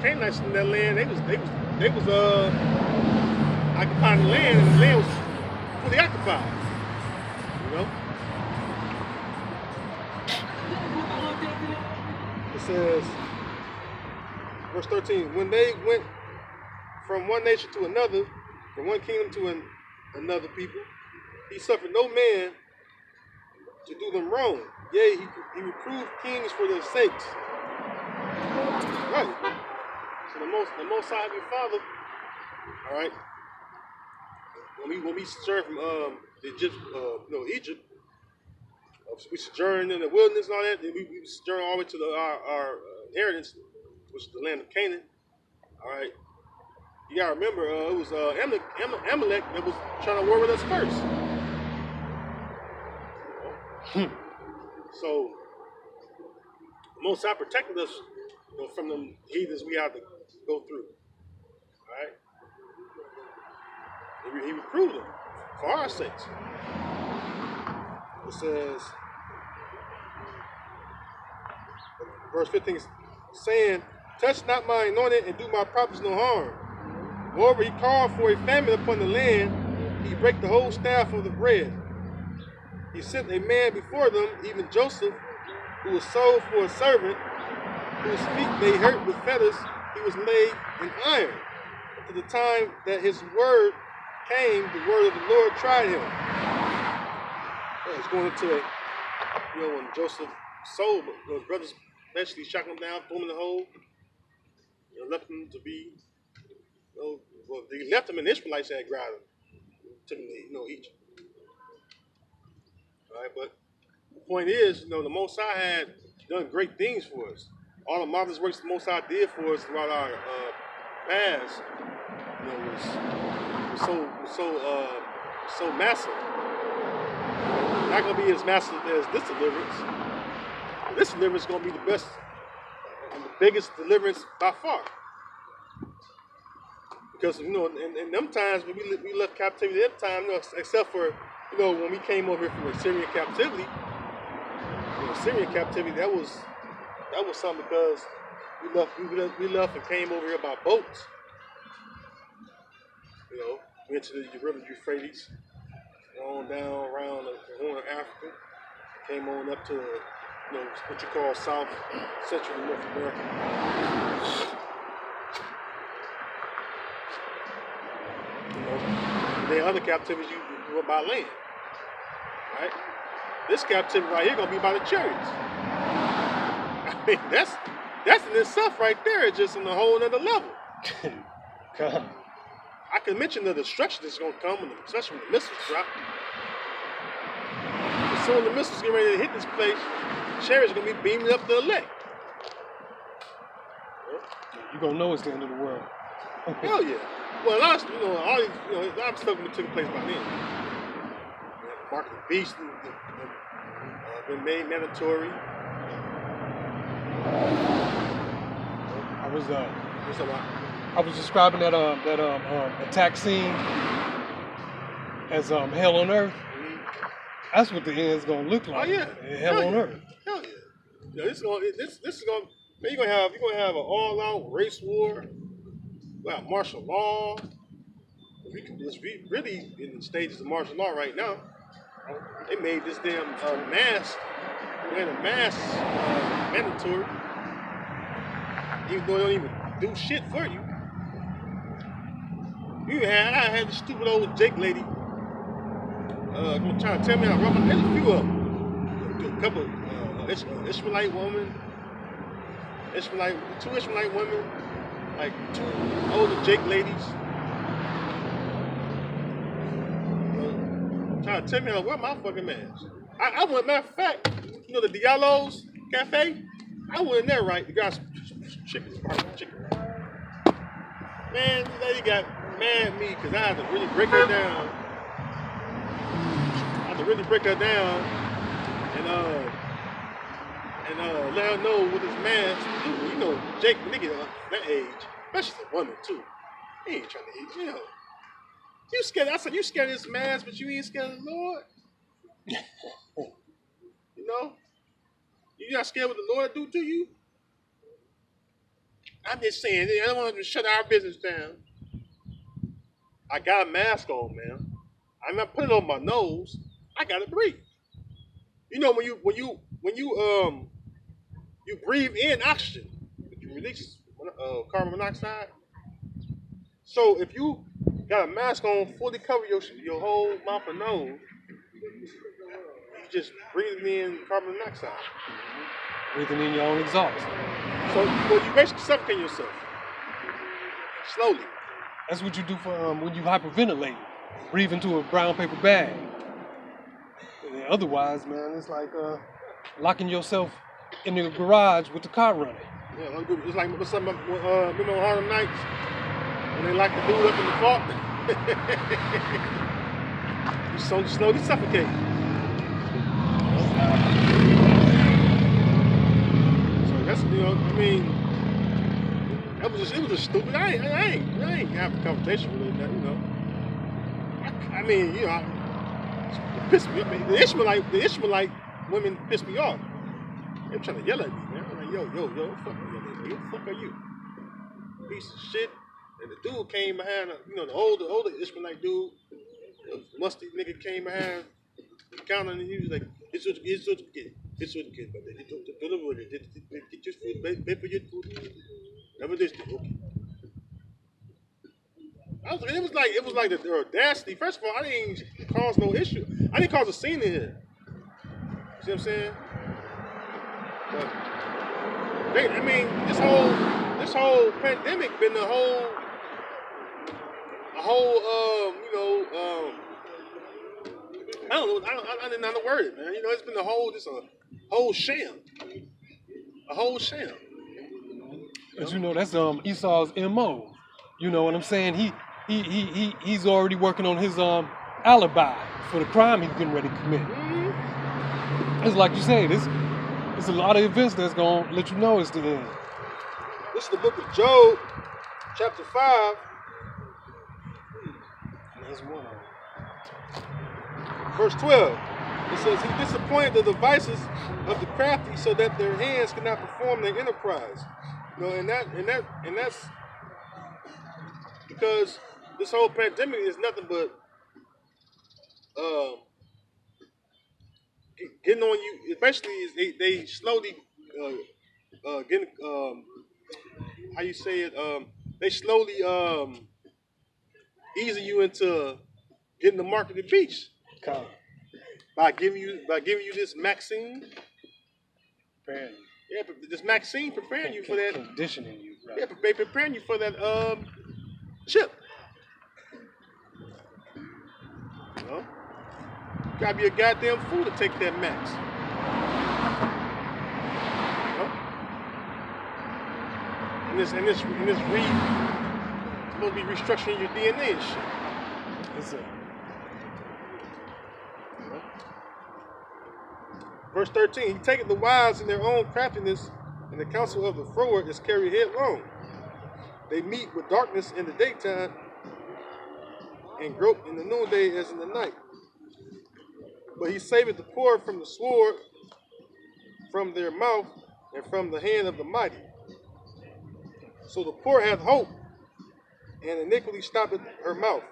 Canaanites in that land, they was occupying the land, and the land was fully occupied. You know, it says, verse 13, when they went from one nation to another, from one kingdom to another people, he suffered no man to do them wrong. Yea, he reproved kings for their sakes. Right. So the most high Heavenly Father, all right. When we sojourned from Egypt, we sojourned in the wilderness and all that. Then we sojourned all the way to our inheritance, which is the land of Canaan. All right. You gotta remember, it was Amalek that was trying to war with us first. So the Most High protected us, from the heathens we had to go through. All right. He reproved them for our sakes. It says, verse 15, saying, touch not my anointed and do my prophets no harm. Moreover, he called for a famine upon the land. He brake the whole staff of the bread. He sent a man before them, even Joseph, who was sold for a servant, whose feet they hurt with fetters. He was laid in iron. To the time that his word came, the word of the Lord tried him. It's going into a, when Joseph sold, his brothers eventually shot him down, threw him in the hole, left him to be, well, they left him, and the Israelites had grabbed him, took him to, Egypt. All right, but the point is, the Most High had done great things for us. All the marvelous works the Most High did for us throughout our past, was so massive. Not gonna be as massive as this deliverance. But this deliverance is gonna be the best and the biggest deliverance by far. Because in them times when we left captivity at that time, except for when we came over here from Assyrian captivity, that was something because we left and came over here by boats. Went to the river Euphrates, on down around the Horn of Africa, came on up to what you call South Central North America. And then other captivities you went by land. Right? This captivity right here gonna be by the chariots. I mean, that's in itself right there, just on a whole other level. God. I can mention the destruction that's gonna come, especially when the missiles drop. As soon as the missiles get ready to hit this place, chariots gonna be beaming up the elect. You're gonna know it's the end of the world. Hell yeah. Well, all these, I'm stuff that took place by then. Mark of the Beast been made mandatory. I was describing that attack scene as hell on earth. Mm-hmm. That's what the end's gonna look like. Oh yeah, hell on earth. Hell yeah. This is gonna. Man, you're gonna have an all-out race war. Well, martial law. We really in the stages of martial law right now. They made this damn mask. Wearing a mask mandatory, even though they don't even do shit for you. I had this stupid old Jake lady trying to tell me how to run my. There's a few of them. A couple Ishmaelite women, two Ishmaelite women, like two older Jake ladies. Trying to tell me how to wear my fucking mask. I went, matter of fact, the Diallo's Cafe? I went in there, right? The guy's chicken. Man, this lady got mad at me because I had to really break her down. And let her know what this man's do. Jake, nigga, that age, especially a woman too. He ain't trying to eat, You scared? I said you scared of this mask, but you ain't scared of the Lord. You not scared what the Lord do to you? I'm just saying, I don't want to shut our business down. I got a mask on, man. I'm not putting it on my nose. I gotta breathe. You know when you breathe in oxygen, you release carbon monoxide. So if you got a mask on, fully cover your whole mouth and nose, you just breathing in carbon monoxide. Breathing in your own exhaust. So well, you basically suffocate yourself slowly. That's what you do for when you hyperventilate. Breathe into a brown paper bag. And otherwise, man, it's like locking yourself in the garage with the car running. Yeah, it's like what's something. Remember on Harlem Nights when they like to do it up in the vault. You slowly suffocate. So that's I mean, it was just stupid. I ain't having a conversation with it. I mean, it pissed me. I mean, the Ishmaelite women piss me off. They're trying to yell at me, man. I'm like, yo, fuck you. Who the fuck are you? Piece of shit. And the dude came behind, the older Ishmaelite dude, the musty nigga came behind the counter and he was like, it's what you get, but they deliver it. Get your food, pay for your food. Never this thing, okay. It was like the audacity. First of all, I didn't cause no issue. I didn't cause a scene in here. See what I'm saying? But this whole pandemic been a whole I don't know. I didn't know the word, man. It's been a whole sham, a whole sham. But that's Esau's MO. You know what I'm saying? He's already working on his alibi for the crime he's getting ready to commit. Mm-hmm. It's like you say, it's a lot of events that's gonna let you know it's the end. This is the book of Job, chapter 5. That's one. Verse 12. It says, he disappointed the devices of the crafty so that their hands cannot perform their enterprise. And that's because this whole pandemic is nothing but getting on you. Especially they slowly getting how you say it. They slowly easing you into getting the mark of the beast by giving you this vaccine. Preparing you. Yeah, but this vaccine preparing you for that. Conditioning you. Right. Yeah, they preparing you for that chip. You gotta be a goddamn fool to take that max. And this supposed to be restructuring your DNA and shit. Yes, sir. Verse 13, he taketh the wise in their own craftiness, and the counsel of the froward is carried headlong. They meet with darkness in the daytime, and grope in the noonday as in the night. But he saveth the poor from the sword, from their mouth, and from the hand of the mighty. So the poor hath hope, and iniquity stoppeth her mouth.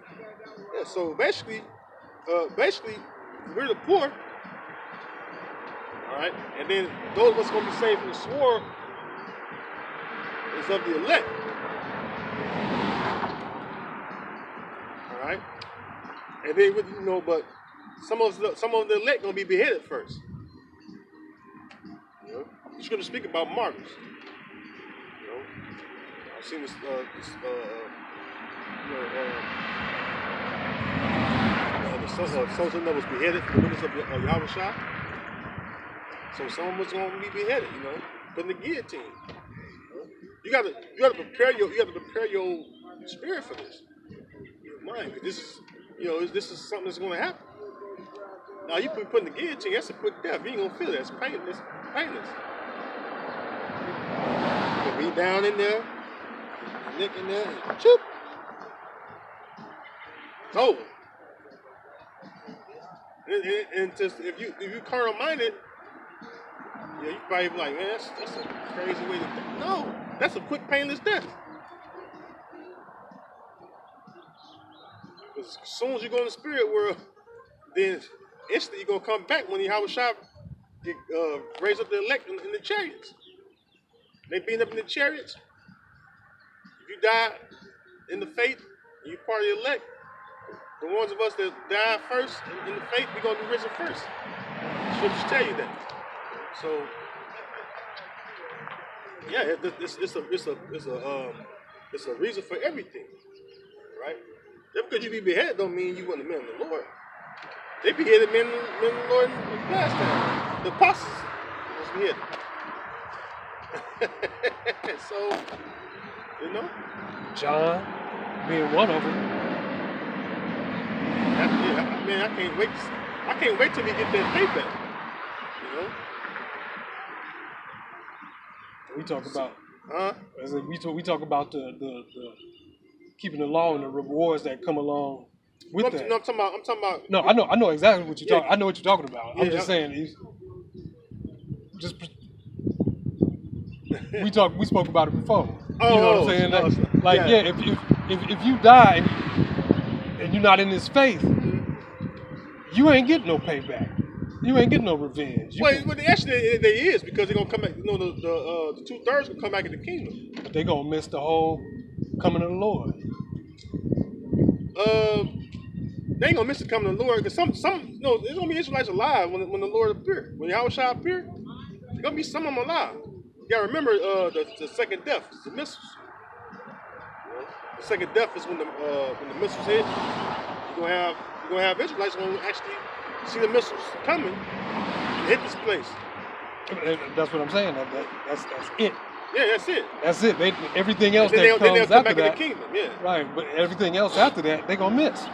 Yeah, so basically, we're the poor. All right, and then those of us going to be saved from the sword is of the elect. All right, and then but some of the elect going to be beheaded first. He's going to speak about martyrs. I've seen this. The Sultan that was beheaded for the witness of Yahushua. So someone was going to be beheaded, put in the guillotine. You got to prepare your spirit for this, your mind. This is this is something that's going to happen. Now you put in the guillotine, that's a quick death. You ain't gonna feel it. It's painless. You'll be down in there, neck in there, and choop. It's over. And just if you carnal minded. Yeah, you probably be like, man, that's a crazy way to think. No, That's a quick, painless death. Because as soon as you go in the spirit world, then instantly you're gonna come back when Yahweh Shah raise up the elect in the chariots. They being up in the chariots. If you die in the faith, and you part of the elect, the ones of us that die first in the faith, we're gonna be risen first. Scriptures tell you that. So yeah, it's a reason for everything, right? Just because you be beheaded don't mean you wasn't a man of the Lord. They beheaded men of the Lord in the past time. The apostles was beheaded. So, you know, John being one of them. I can't wait. I can't wait till we get that payback. You know. We talk about, Huh? we talk about the keeping the law and the rewards that come along with that. No, I'm talking about. No, I know exactly what you're talking. I know what you're talking about. I'm Yeah, just saying, we spoke about it before. You know what I'm saying? If you die and you're not in this faith, you ain't getting no payback. You ain't getting no revenge. Well, actually, they is because they're gonna come back. You know, the 2/3 gonna come back in the kingdom. They gonna miss the whole coming of the Lord. They ain't gonna miss the coming of the Lord because some there's gonna be Israelites alive when the Lord appear. When Yahweh shall appear, there's gonna be some of them alive. You gotta remember the second death, the missiles. The second death is when the missiles hit. You're gonna have Israelites gonna actually see the missiles coming and hit this place. That's what I'm saying. That's it. Yeah, that's it. That's it. Everything else they'll that comes come after back that, in the kingdom. Yeah. Right, but everything else after that, they gonna miss.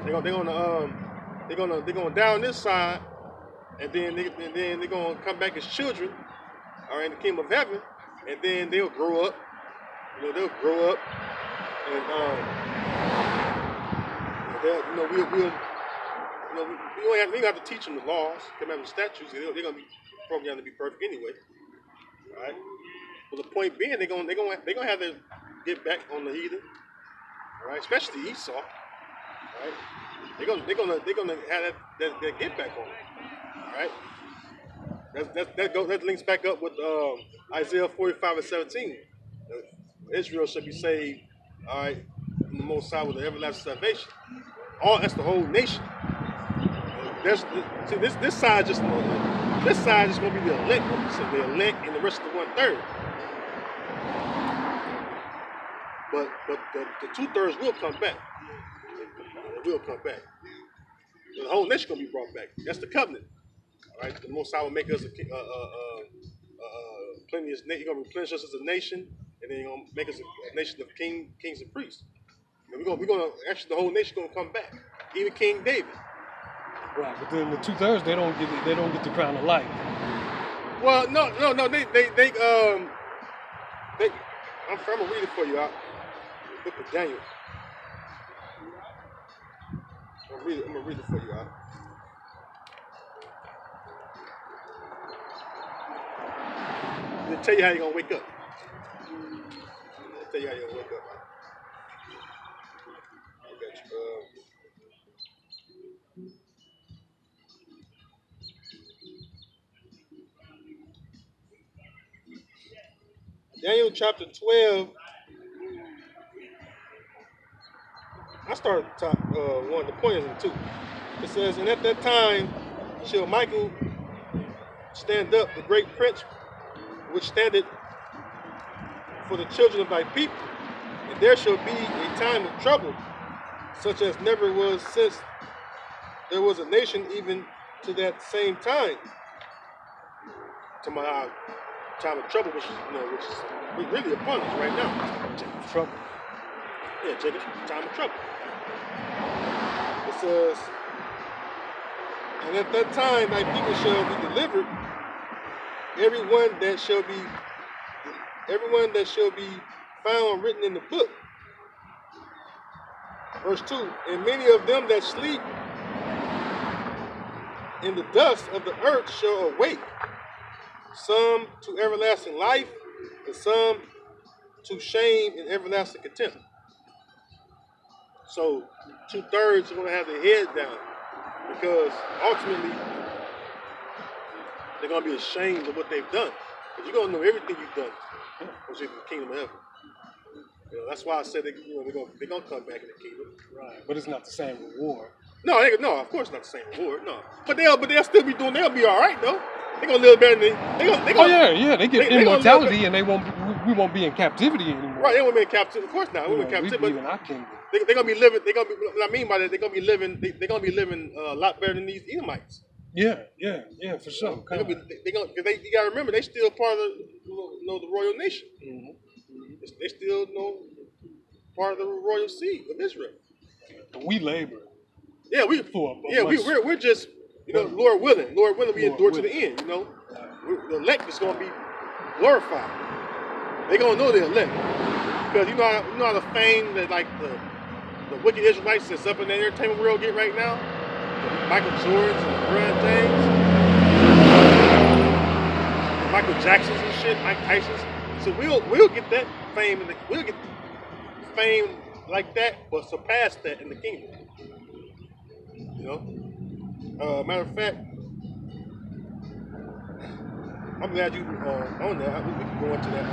They're gonna down this side, and then they're gonna come back as children, or in the kingdom of heaven, and then they'll grow up. You know, they'll grow up, and we don't have to teach them the laws, commandments, statutes. They're gonna be programmed to be perfect anyway. All right. But the point being, they're gonna have to get back on the heathen. All right, especially Esau. All right. They're gonna have that get back on it. All right. That links back up with Isaiah 45:17. Israel shall be saved. All right, from the Most High with the everlasting salvation. That's the whole nation. This side just gonna be the elect. So the elect and the rest of the 1/3. But the 2/3 will come back. It will come back. The whole nation gonna be brought back. That's the covenant. All right. The Most High will make us plenteous. He's gonna replenish us as a nation, and then he's gonna make us a nation of kings and priests. And we're gonna actually the whole nation gonna come back, even King David. Right, but then the 2/3 they don't get the crown of life. Well, no. I'm gonna read it for you out. The book of Daniel. I'm gonna read it for you out. They'll tell you how you're gonna wake up. They'll tell you how you're gonna wake up. I got you. Daniel chapter 12. I started top one. The point is in two. It says, and at that time shall Michael stand up, the great prince, which standeth for the children of thy people, and there shall be a time of trouble, such as never was since there was a nation, even to that same time. To my time of trouble, which is really upon us right now. Time of trouble. Yeah, Jacob, time of trouble. It says, and at that time thy people shall be delivered, everyone that shall be found written in the book. Verse 2, and many of them that sleep in the dust of the earth shall awake, some to everlasting life, and some to shame and everlasting contempt. So 2/3 are going to have their head down because ultimately they're going to be ashamed of what they've done. Because you're going to know everything you've done once you're in the kingdom of heaven. That's why I said they're going to come back in the kingdom. Right. But it's not the same reward. No, of course not the same reward. No, but they'll still be doing. They'll be all right though. They're gonna live better than They get immortality, and we won't be in captivity anymore. Right, they won't be in captivity. Of course not. We won't be in captivity. We in our kingdom. They're gonna be living. What I mean by that, they're gonna be living. They're gonna be living a lot better than these Edomites. Yeah, for sure. You gotta remember, they still part of the royal nation. Mm-hmm. They still part of the royal seed of Israel. But we labor. Yeah, we're just Lord willing, we endure to the end. The elect is gonna be glorified. They gonna know they're elect because you know how the fame that like the wicked Israelites that's up in the entertainment world get right now, the Michael Jordans and the LeBron James, the Michael Jacksons and shit, Mike Tyson's. So we'll get that fame we'll get fame like that, but surpass that in the kingdom. Matter of fact, I'm glad you on that. We can go into that.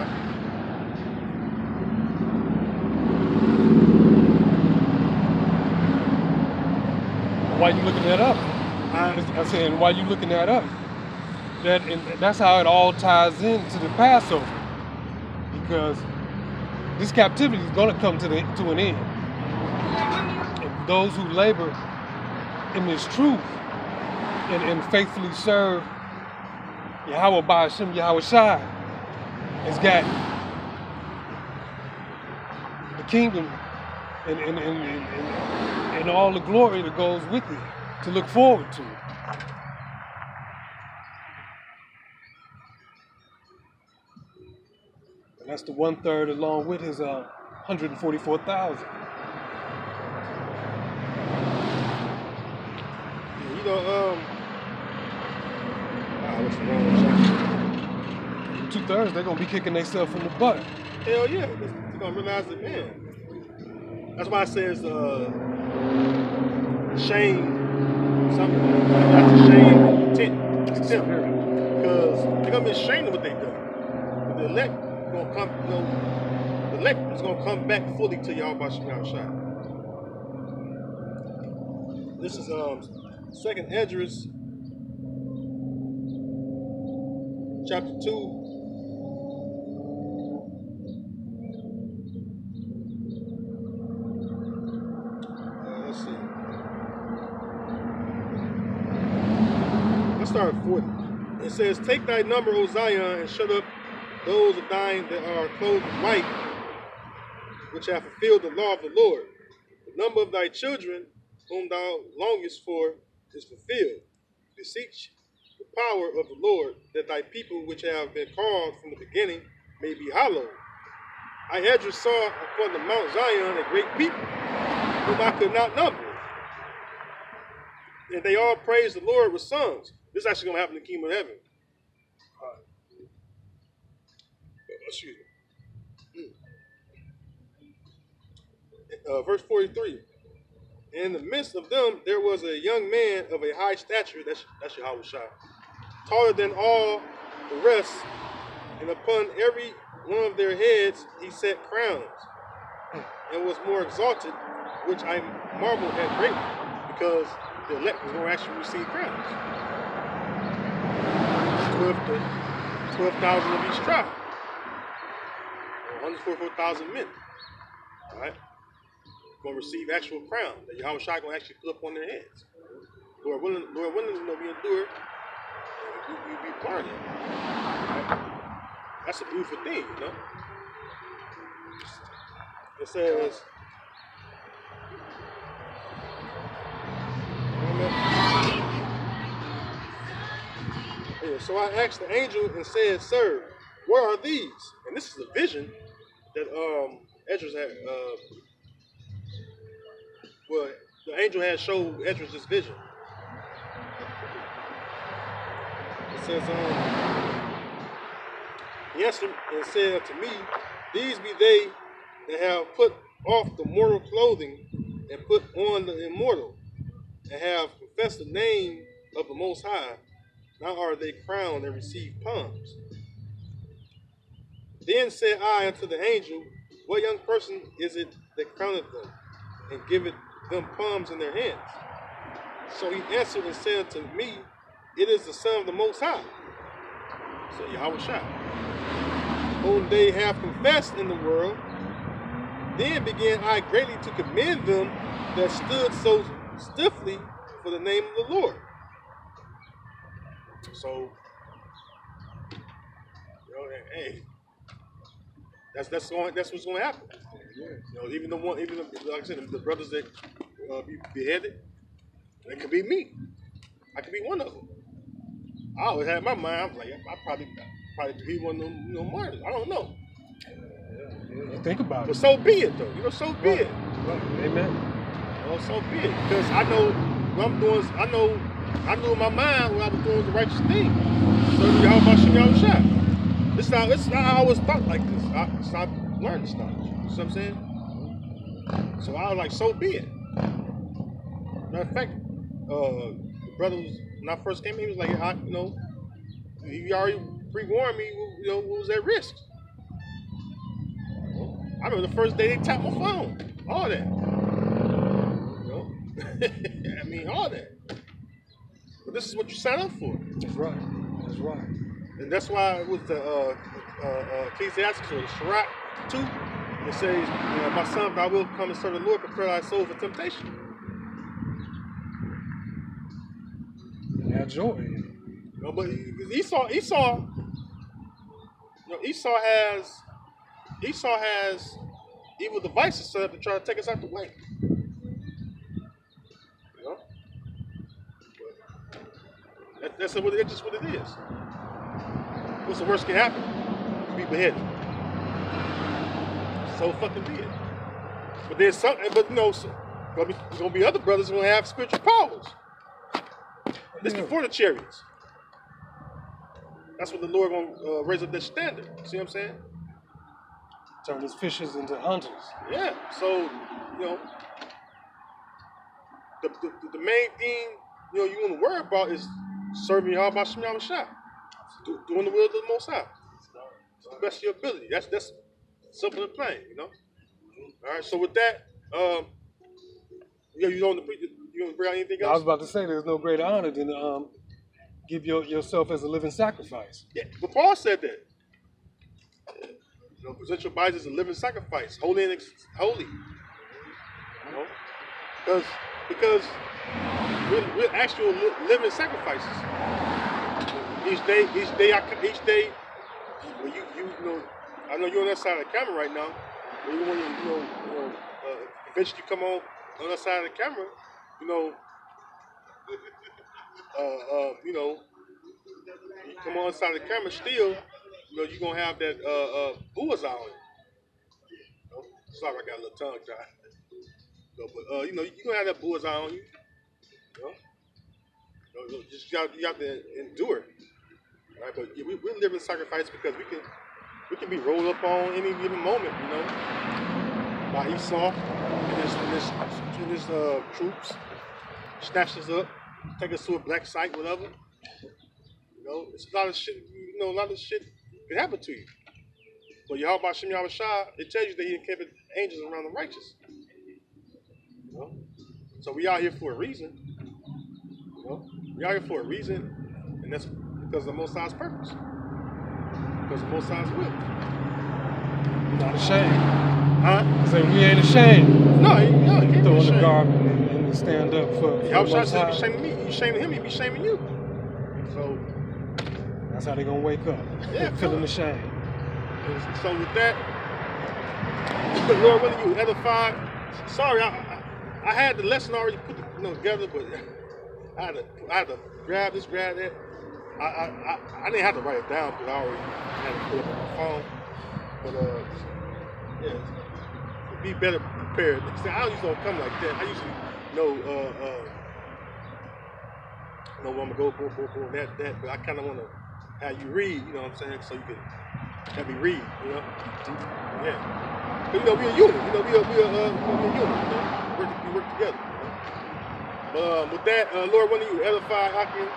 Why you looking that up? I'm saying, why you looking that up? That's how it all ties into the Passover, because this captivity is going to come to an end. And those who labor in this truth and faithfully serve Yahweh Ba'ashem Yahweh Shai has got the kingdom and all the glory that goes with it to look forward to. And that's the 1/3 along with his 144,000. What's the wrong shot? 2/3, they're gonna be kicking themselves in the butt. Hell yeah, they're gonna realize that, man. That's why it says shame, something. That's shame and contempt, because they're gonna be ashamed of what they've done. But the elect gonna come, the elect is gonna come back fully to Yahweh Shem Shai. This is 2nd Esdras, chapter 2. Let's see. Let's start at 40. It says, "Take thy number, O Zion, and shut up those of thine that are clothed with white, which have fulfilled the law of the Lord. The number of thy children, whom thou longest for, is fulfilled. Beseech the power of the Lord, that thy people which have been called from the beginning may be hallowed. I Esdras saw upon the Mount Zion a great people, whom I could not number. And they all praise the Lord with songs." This is actually going to happen in the kingdom of heaven. Excuse me. Verse 43. "In the midst of them there was a young man of a high stature," that's Yahweh Shai, "taller than all the rest, and upon every one of their heads he set crowns, and was more exalted, which I marveled at greatly, because the elect was going to actually receive crowns. 12,000 of each tribe, 144,000 men. All right, going to receive actual crown that Yahweh Shai going to actually put up on their heads. Lord willing, we endure. We be part of it. Right? That's a beautiful thing, It says, "So I asked the angel and said, Sir, where are these?" And this is a vision that Esdras had. The angel had showed Esdras this vision. It says, He answered and said unto me, These be they that have put off the mortal clothing and put on the immortal, and have confessed the name of the Most High. Now are they crowned and receive palms. Then said I unto the angel, What young person is it that crowneth them, and giveth them palms in their hands? So he answered and said unto me, It is the Son of the Most High. So Yahweh Shai, whom they have confessed in the world. Then began I greatly to commend them that stood so stiffly for the name of the Lord. So, hey, that's what's going to happen. Even like I said, the brothers that be beheaded, it could be me. I could be one of them. I always had in my mind, I was like, I probably be one of them, martyrs. I don't know. Think about But it. so be it, though. So be it. Right. Amen. So be it. Because I know what I'm doing. I knew in my mind what I was doing was the righteous thing. So y'all about Shem Shah. It's not I always thought like this. I learned this knowledge. You know what I'm saying? So I was like, so be it. Matter of fact, the brother was, when I first came in, he was like, he already pre-warned me, what was at risk. I remember the first day they tapped my phone. All that. I mean, all that. But this is what you sign up for. That's right. That's right. And that's why it was the Ecclesiastes or the Sirach 2. It says, my son, thou wilt come and serve the Lord, prepare thy soul for temptation. And have joy. But Esau has evil devices set up to try to take us out the way. That's just what it is. What's the worst can happen? You be beheaded. So fucking be it. But there's something. But gonna be other brothers who have spiritual powers. This before the chariots. That's what the Lord gonna raise up that standard. See what I'm saying? Turn his fishes into hunters. Yeah. So the main thing you want to worry about is serving Yahweh Shem Yahweh Shai. Doing the will of the Most High. To the best of your ability. That's simple and plain, All right. So with that, you want to bring out anything else? I was about to say there's no greater honor than to give yourself as a living sacrifice. Yeah, but Paul said that. Present your bodies as a living sacrifice, holy and holy. Because we're actual living sacrifices. Each day. Well, I know you're on that side of the camera right now. When you want to, eventually come on that side of the camera, you come on the side of the camera still, you're gonna have that bullseye on you. Sorry, I got a little tongue tied. But you're gonna have that bullseye on you. Just you have to endure it. Right? But we're living sacrifice because we can be rolled up on any given moment, by Esau and his troops, snatch us up, take us to a black site, whatever. It's a lot of shit. A lot of shit can happen to you. But Yahweh Shem Yahweh Shai, it tells you that he encamped angels around the righteous. So we out here for a reason. We out here for a reason, and that's because of the Most High's purpose. Because of the Most High's will. You're not ashamed. Huh? I say we ain't ashamed. No, you can't Throw be in the ashamed. garment and stand up for Yahweh Shai Most said, High. be shaming me. You shaming him, he be shaming you. So That's how they gonna wake up. Yeah, Feeling ashamed. So with that, Lord, whether you edified, sorry, I had the lesson already put together, but I had to grab this, grab that. I didn't have to write it down because I already had to put it up on my phone. But yeah, be better prepared. I usually don't come like that. I usually know what I'm gonna go, that. But I kind of want to have you read, you know what I'm saying, so you can that we read, you know. Yeah. But, you know, we a unit. You know, we a unit. You know, we work together. You know? With that, Lord, when you edify Akim,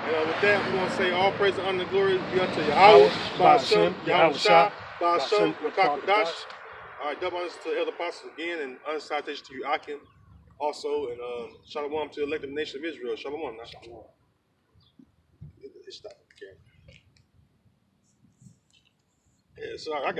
and with that, we want to say all praise and honor and glory be unto Yahweh, Ba'ashem, Yahweh Shah, Ba'ashem, Rakak Kadash. All right, double honors to the elder apostles again, and honor salutation to you, Akim. Also, and shalom to the elected nation of Israel. Shalom. Not shalom. Stop. Okay. Yeah, so I got